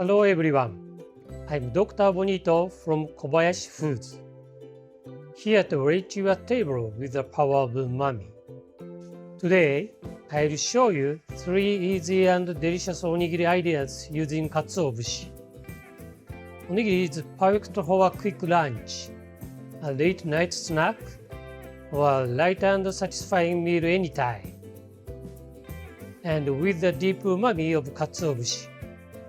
Hello everyone, I'm Dr. Bonito from Kobayashi Foods. Here to reach your table with the power of umami. Today, I'll show you 3 easy and delicious onigiri ideas using Katsuobushi. Onigiri is perfect for a quick lunch, a late night snack, or a light and satisfying meal anytime. And with the deep umami of Katsuobushi,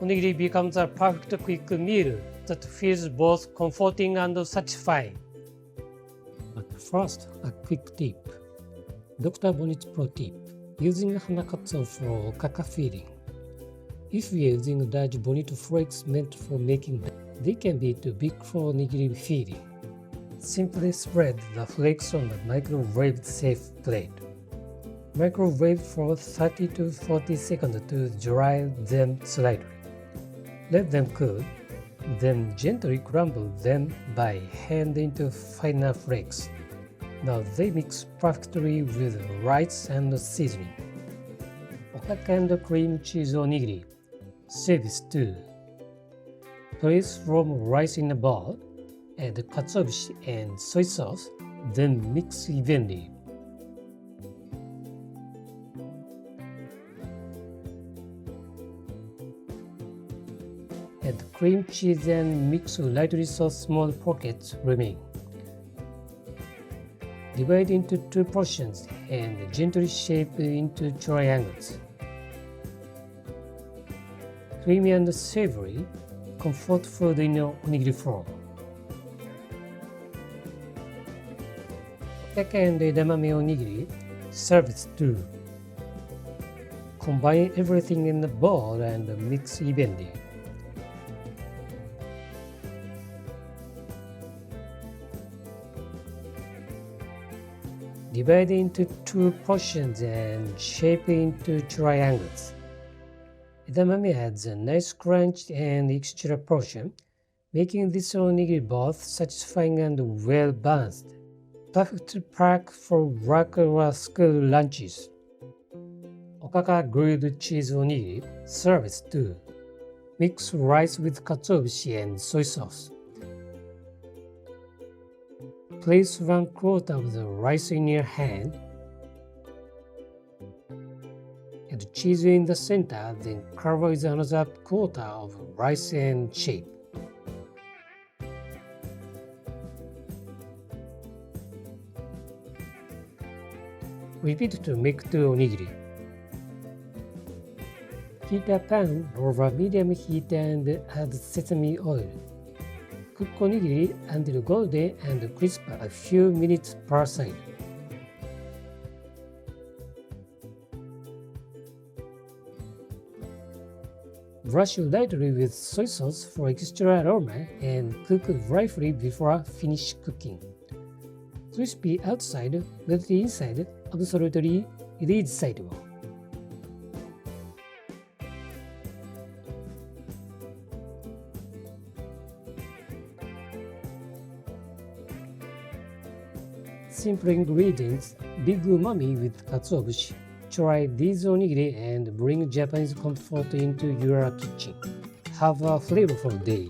onigiri becomes a perfect quick meal that feels both comforting and satisfying. But first, a quick tip. Dr. Bonito Pro tip. Using hanakatsu for kaka filling. If we are using large Bonito flakes meant for making, they can be too big for onigiri filling. Simply spread the flakes on the microwave safe plate. Microwave for 30 to 40 seconds to dry them slightly. Let them cool, then gently crumble them by hand into finer flakes. Now they mix perfectly with rice and seasoning. Okaka and cream cheese onigiri. Service 2. Place from rice in a bowl, add katsuobushi and soy sauce, then mix evenly. Add cream cheese and mix lightly so small pockets remain. Divide into 2 portions and gently shape into triangles. Creamy and savory, comfort food in onigiri form. Okaka and edamame onigiri, service 2. Combine everything in the bowl and mix evenly. Divide into 2 portions and shape into triangles. Edamame adds a nice crunch and extra portion, making this onigiri both satisfying and well balanced. Perfect pack for work or school lunches. Okaka grilled cheese onigiri, service 2. Mix rice with katsuobushi and soy sauce. Place 1/4 of the rice in your hand. Add cheese in the center, then cover with another 1/4 of rice and shape. Repeat to make 2 onigiri. Heat a pan over medium heat and add sesame oil. Cook onigiri until golden and crisp a few minutes per side. Brush lightly with soy sauce for extra aroma and cook briefly before finish cooking. Crispy outside, melty inside, absolutely irresistible. Simple ingredients, big umami with katsuobushi. Try these onigiri and bring Japanese comfort into your kitchen. Have a flavorful day.